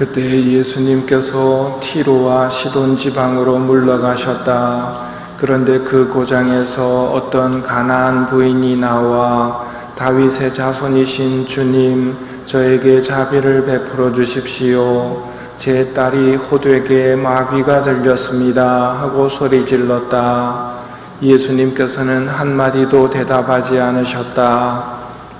그때 예수님께서 티로와 시돈 지방으로 물러가셨다. 그런데 그 고장에서 어떤 가나안 부인이 나와 다윗의 자손이신 주님, 저에게 자비를 베풀어 주십시오. 제 딸이 호되게 마귀가 들렸습니다 하고 소리 질렀다. 예수님께서는 한마디도 대답하지 않으셨다.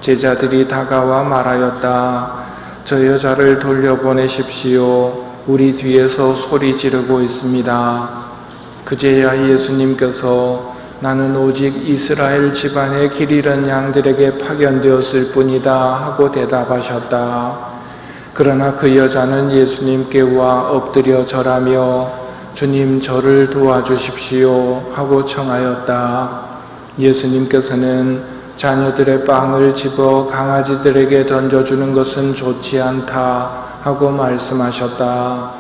제자들이 다가와 말하였다. 저 여자를 돌려보내십시오. 우리 뒤에서 소리 지르고 있습니다. 그제야 예수님께서 나는 오직 이스라엘 집안의 길 잃은 양들에게 파견되었을 뿐이다 하고 대답하셨다. 그러나 그 여자는 예수님께 와 엎드려 절하며 주님 저를 도와주십시오 하고 청하였다. 예수님께서는 자녀들의 빵을 집어 강아지들에게 던져주는 것은 좋지 않다 하고 말씀하셨다.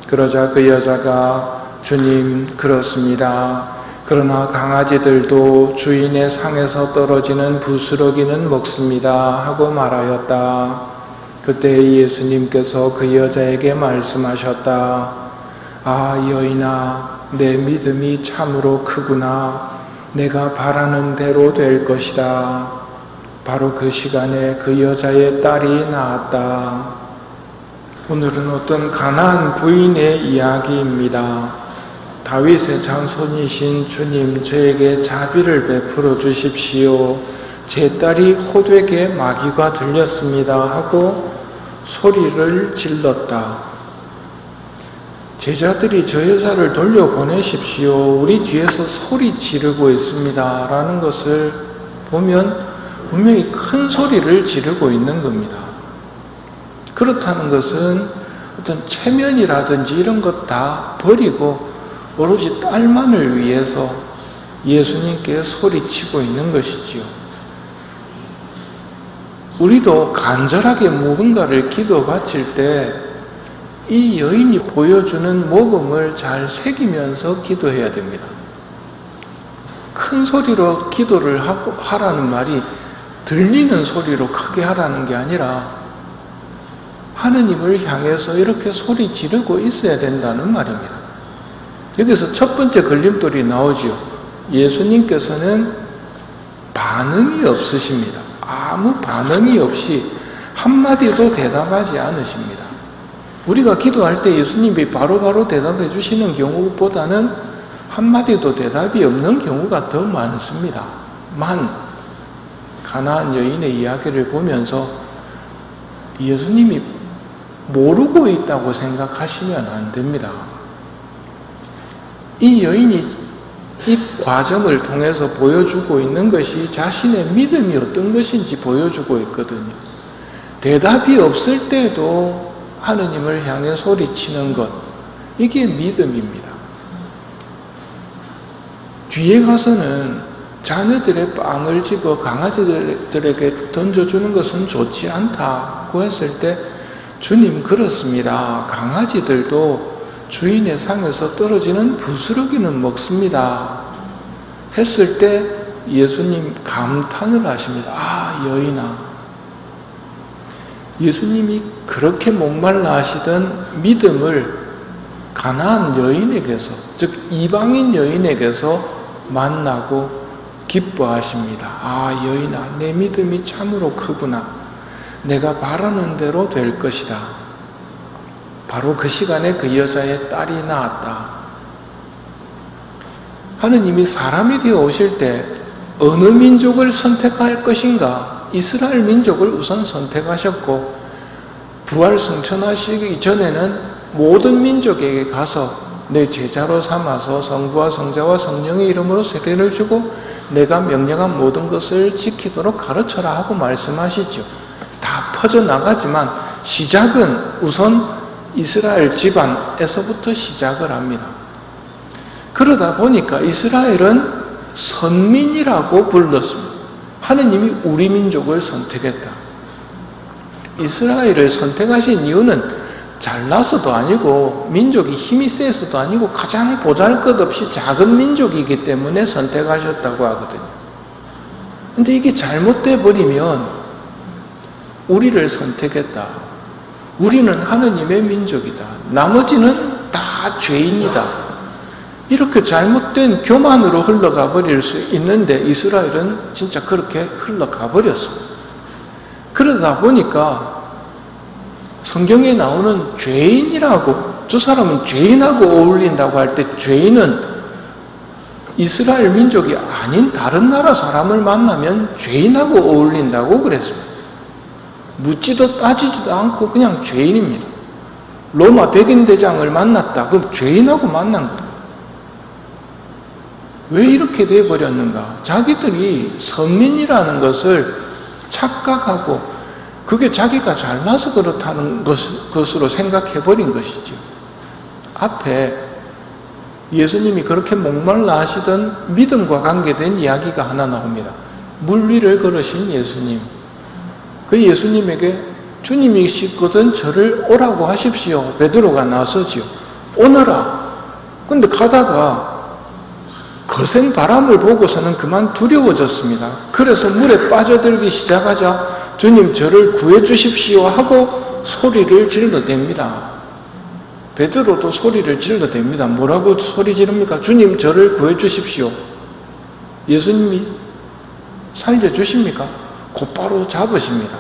그러자 그 여자가 주님 그렇습니다. 그러나 강아지들도 주인의 상에서 떨어지는 부스러기는 먹습니다 하고 말하였다. 그때 예수님께서 그 여자에게 말씀하셨다. 아 여인아, 내 믿음이 참으로 크구나. 내가 바라는 대로 될 것이다. 바로 그 시간에 그 여자의 딸이 나았다. 오늘은 어떤 가나안 부인의 이야기입니다. 다윗의 자손이신 주님, 저에게 자비를 베풀어 주십시오. 제 딸이 호되게 마귀가 들렸습니다 하고 소리를 질렀다. 제자들이 저 여자를 돌려보내십시오. 우리 뒤에서 소리 지르고 있습니다 라는 것을 보면 분명히 큰 소리를 지르고 있는 겁니다. 그렇다는 것은 어떤 체면이라든지 이런 것 다 버리고 오로지 딸만을 위해서 예수님께 소리치고 있는 것이지요. 우리도 간절하게 무언가를 기도 바칠 때 이 여인이 보여주는 모범을 잘 새기면서 기도해야 됩니다. 큰 소리로 기도를 하라는 말이 들리는 소리로 크게 하라는 게 아니라 하느님을 향해서 이렇게 소리 지르고 있어야 된다는 말입니다. 여기서 첫 번째 걸림돌이 나오죠. 예수님께서는 반응이 없으십니다. 아무 반응이 없이 한마디도 대답하지 않으십니다. 우리가 기도할 때 예수님이 바로바로 대답해 주시는 경우보다는 한마디도 대답이 없는 경우가 더 많습니다. 가나안 여인의 이야기를 보면서 예수님이 모르고 있다고 생각하시면 안 됩니다. 이 여인이 이 과정을 통해서 보여주고 있는 것이 자신의 믿음이 어떤 것인지 보여주고 있거든요. 대답이 없을 때도 하느님을 향해 소리치는 것, 이게 믿음입니다. 뒤에 가서는 자녀들의 빵을 집어 강아지들에게 던져주는 것은 좋지 않다고 했을 때 주님 그렇습니다. 강아지들도 주인의 상에서 떨어지는 부스러기는 먹습니다 했을 때 예수님 감탄을 하십니다. 아 여인아, 예수님이 그렇게 목말라 하시던 믿음을 가나안 여인에게서, 즉 이방인 여인에게서 만나고 기뻐하십니다. 아 여인아, 내 믿음이 참으로 크구나. 내가 바라는 대로 될 것이다. 바로 그 시간에 그 여자의 딸이 나았다. 하느님이 사람에게 오실 때 어느 민족을 선택할 것인가? 이스라엘 민족을 우선 선택하셨고 부활 승천하시기 전에는 모든 민족에게 가서 내 제자로 삼아서 성부와 성자와 성령의 이름으로 세례를 주고 내가 명령한 모든 것을 지키도록 가르쳐라 하고 말씀하시죠. 다 퍼져나가지만 시작은 우선 이스라엘 집안에서부터 시작을 합니다. 그러다 보니까 이스라엘은 선민이라고 불렀습니다. 하느님이 우리 민족을 선택했다. 이스라엘을 선택하신 이유는 잘나서도 아니고 민족이 힘이 세서도 아니고 가장 보잘것없이 작은 민족이기 때문에 선택하셨다고 하거든요. 근데 이게 잘못돼 버리면 우리를 선택했다. 우리는 하느님의 민족이다. 나머지는 다 죄인이다. 이렇게 잘못된 교만으로 흘러가 버릴 수 있는데 이스라엘은 진짜 그렇게 흘러가 버렸습니다. 그러다 보니까 성경에 나오는 죄인이라고, 저 사람은 죄인하고 어울린다고 할 때 죄인은 이스라엘 민족이 아닌 다른 나라 사람을 만나면 죄인하고 어울린다고 그랬습니다. 묻지도 따지지도 않고 그냥 죄인입니다. 로마 백인 대장을 만났다. 그럼 죄인하고 만난 겁니다. 왜 이렇게 돼버렸는가? 자기들이 선민이라는 것을 착각하고 그게 자기가 잘나서 그렇다는 것으로 생각해버린 것이죠. 앞에 예수님이 그렇게 목말라 하시던 믿음과 관계된 이야기가 하나 나옵니다. 물 위를 걸으신 예수님. 그 예수님에게 주님이시거든 저를 오라고 하십시오. 베드로가 나서지요. 오너라. 근데 가다가 거센 바람을 보고서는 그만 두려워졌습니다. 그래서 물에 빠져들기 시작하자 주님 저를 구해 주십시오 하고 소리를 질러댑니다. 베드로도 소리를 질러댑니다. 뭐라고 소리 지릅니까? 주님 저를 구해 주십시오. 예수님이 살려주십니까? 곧바로 잡으십니다.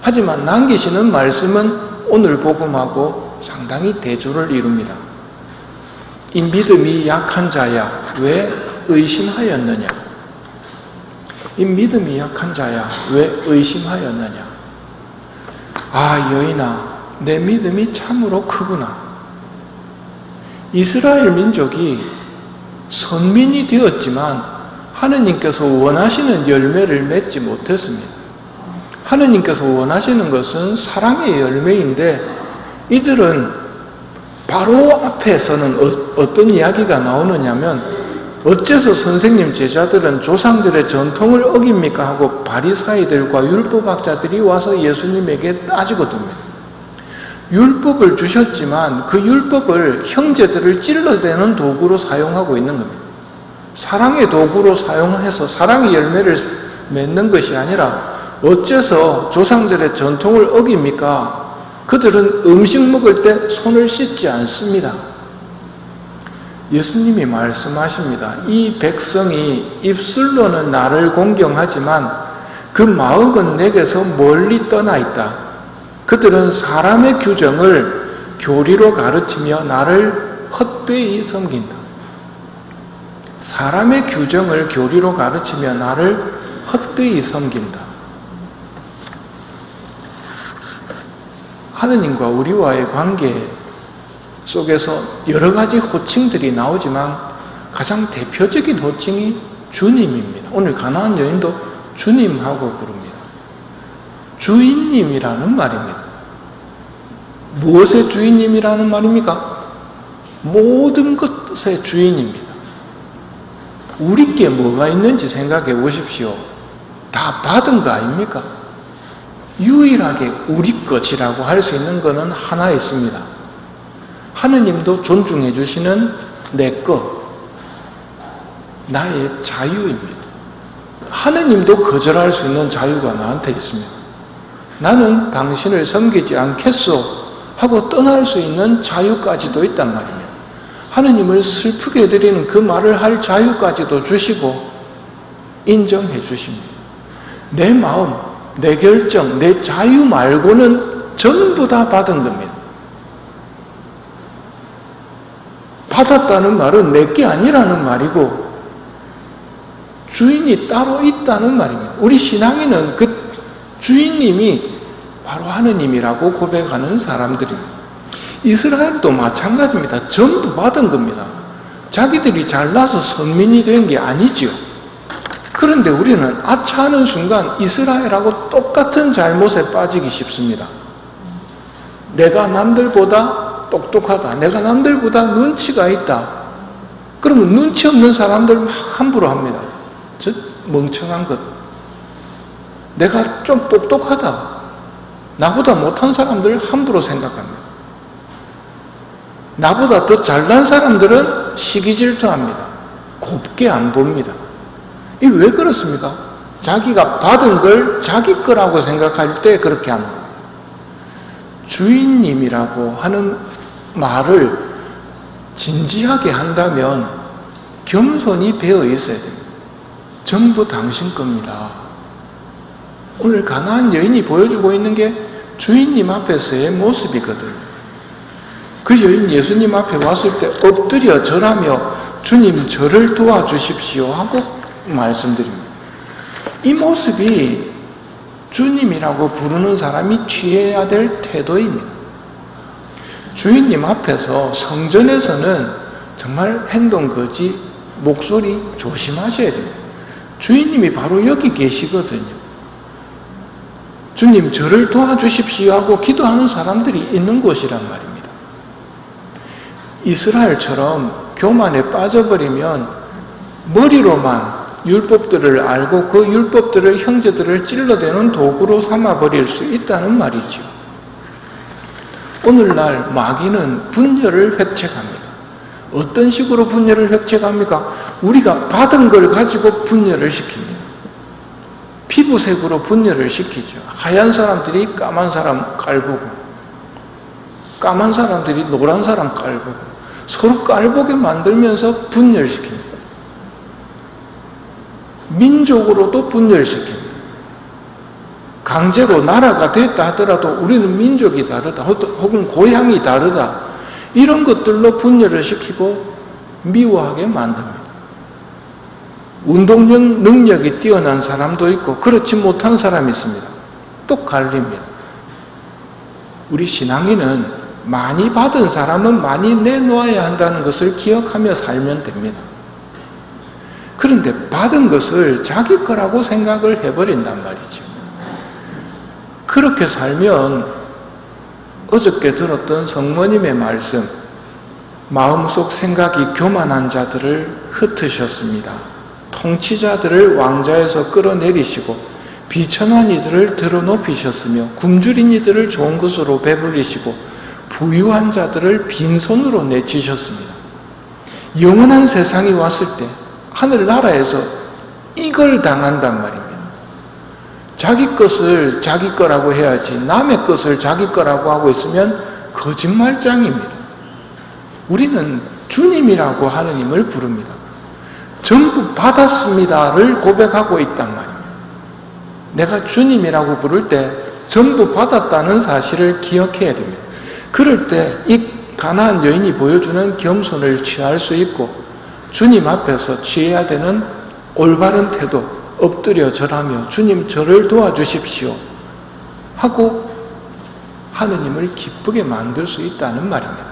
하지만 남기시는 말씀은 오늘 복음하고 상당히 대조를 이룹니다. 이 믿음이 약한 자야 왜 의심하였느냐? 이 믿음이 약한 자야 왜 의심하였느냐? 아 여인아 내 믿음이 참으로 크구나. 이스라엘 민족이 선민이 되었지만 하느님께서 원하시는 열매를 맺지 못했습니다. 하느님께서 원하시는 것은 사랑의 열매인데 이들은 바로 앞에서는 어떤 이야기가 나오느냐면 어째서 선생님 제자들은 조상들의 전통을 어깁니까 하고 바리사이들과 율법학자들이 와서 예수님에게 따지고 듭니다. 율법을 주셨지만 그 율법을 형제들을 찔러대는 도구로 사용하고 있는 겁니다. 사랑의 도구로 사용해서 사랑의 열매를 맺는 것이 아니라 어째서 조상들의 전통을 어깁니까? 그들은 음식 먹을 때 손을 씻지 않습니다. 예수님이 말씀하십니다. 이 백성이 입술로는 나를 공경하지만 그 마음은 내게서 멀리 떠나 있다. 그들은 사람의 규정을 교리로 가르치며 나를 헛되이 섬긴다. 사람의 규정을 교리로 가르치며 나를 헛되이 섬긴다. 하느님과 우리와의 관계 속에서 여러 가지 호칭들이 나오지만 가장 대표적인 호칭이 주님입니다. 오늘 가나안 여인도 주님하고 부릅니다. 주인님이라는 말입니다. 무엇의 주인님이라는 말입니까? 모든 것의 주인입니다. 우리께 뭐가 있는지 생각해 보십시오. 다 받은 거 아닙니까? 유일하게 우리 것이라고 할 수 있는 것은 하나 있습니다. 하느님도 존중해 주시는 내 것, 나의 자유입니다. 하느님도 거절할 수 있는 자유가 나한테 있습니다. 나는 당신을 섬기지 않겠소 하고 떠날 수 있는 자유까지도 있단 말입니다. 하느님을 슬프게 해드리는 그 말을 할 자유까지도 주시고 인정해 주십니다. 내 마음, 내 결정, 내 자유 말고는 전부 다 받은 겁니다. 받았다는 말은 내게 아니라는 말이고 주인이 따로 있다는 말입니다. 우리 신앙인은 그 주인님이 바로 하느님이라고 고백하는 사람들입니다. 이스라엘도 마찬가지입니다. 전부 받은 겁니다. 자기들이 잘나서 선민이 된 게 아니지요. 그런데 우리는 아차 하는 순간 이스라엘하고 똑같은 잘못에 빠지기 쉽습니다. 내가 남들보다 똑똑하다. 내가 남들보다 눈치가 있다. 그러면 눈치 없는 사람들 막 함부로 합니다. 저 멍청한 것. 내가 좀 똑똑하다. 나보다 못한 사람들 함부로 생각합니다. 나보다 더 잘난 사람들은 시기질투합니다. 곱게 안 봅니다. 이게 왜 그렇습니까? 자기가 받은 걸 자기 거라고 생각할 때 그렇게 하는 거예요. 주인님이라고 하는 말을 진지하게 한다면 겸손이 배어 있어야 됩니다. 전부 당신 겁니다. 오늘 가나안 여인이 보여주고 있는 게 주인님 앞에서의 모습이거든요. 그 여인 예수님 앞에 왔을 때 엎드려 절하며 주님 저를 도와주십시오 하고 말씀드립니다. 이 모습이 주님이라고 부르는 사람이 취해야 될 태도입니다. 주인님 앞에서 성전에서는 정말 행동 거지 목소리 조심하셔야 됩니다. 주인님이 바로 여기 계시거든요. 주님 저를 도와주십시오 하고 기도하는 사람들이 있는 곳이란 말입니다. 이스라엘처럼 교만에 빠져버리면 머리로만 율법들을 알고 그 율법들을 형제들을 찔러대는 도구로 삼아버릴 수 있다는 말이죠. 오늘날 마귀는 분열을 획책합니다. 어떤 식으로 분열을 획책합니까? 우리가 받은 걸 가지고 분열을 시킵니다. 피부색으로 분열을 시키죠. 하얀 사람들이 까만 사람 깔보고, 까만 사람들이 노란 사람 깔보고, 서로 깔보게 만들면서 분열시킵니다. 민족으로도 분열시킵니다. 강제로 나라가 됐다 하더라도 우리는 민족이 다르다, 혹은 고향이 다르다, 이런 것들로 분열을 시키고 미워하게 만듭니다. 운동력 능력이 뛰어난 사람도 있고 그렇지 못한 사람이 있습니다. 또 갈립니다. 우리 신앙인은 많이 받은 사람은 많이 내놓아야 한다는 것을 기억하며 살면 됩니다. 그런데 받은 것을 자기 거라고 생각을 해버린단 말이죠. 그렇게 살면 어저께 들었던 성모님의 말씀, 마음속 생각이 교만한 자들을 흩으셨습니다. 통치자들을 왕좌에서 끌어내리시고 비천한 이들을 들어높이셨으며 굶주린 이들을 좋은 것으로 배불리시고 부유한 자들을 빈손으로 내치셨습니다. 영원한 세상이 왔을 때 하늘나라에서 이걸 당한단 말입니다. 자기 것을 자기 거라고 해야지 남의 것을 자기 거라고 하고 있으면 거짓말장입니다. 우리는 주님이라고 하느님을 부릅니다. 전부 받았습니다를 고백하고 있단 말입니다. 내가 주님이라고 부를 때 전부 받았다는 사실을 기억해야 됩니다. 그럴 때 이 가나안 여인이 보여주는 겸손을 취할 수 있고 주님 앞에서 취해야 되는 올바른 태도, 엎드려 절하며 주님 저를 도와주십시오 하고 하느님을 기쁘게 만들 수 있다는 말입니다.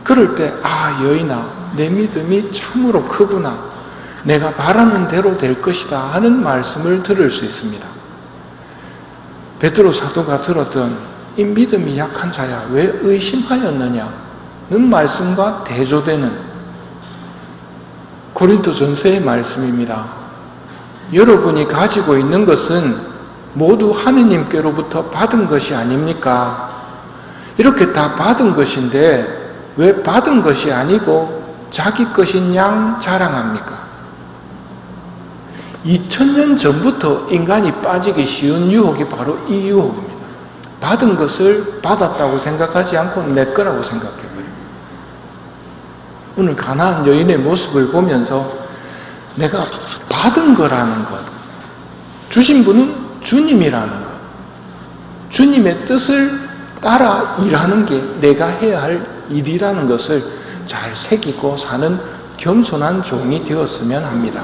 그럴 때 여인아 내 믿음이 참으로 크구나, 내가 바라는 대로 될 것이다 하는 말씀을 들을 수 있습니다. 베드로 사도가 들었던 이 믿음이 약한 자야 왜 의심하였느냐는 말씀과 대조되는 고린도전서의 말씀입니다. 여러분이 가지고 있는 것은 모두 하느님께로부터 받은 것이 아닙니까? 이렇게 다 받은 것인데 왜 받은 것이 아니고 자기 것인 양 자랑합니까? 2000년 전부터 인간이 빠지기 쉬운 유혹이 바로 이 유혹입니다. 받은 것을 받았다고 생각하지 않고 내 거라고 생각해버려요. 오늘 가나안 여인의 모습을 보면서 내가 받은 거라는 것, 주신 분은 주님이라는 것, 주님의 뜻을 따라 일하는 게 내가 해야 할 일이라는 것을 잘 새기고 사는 겸손한 종이 되었으면 합니다.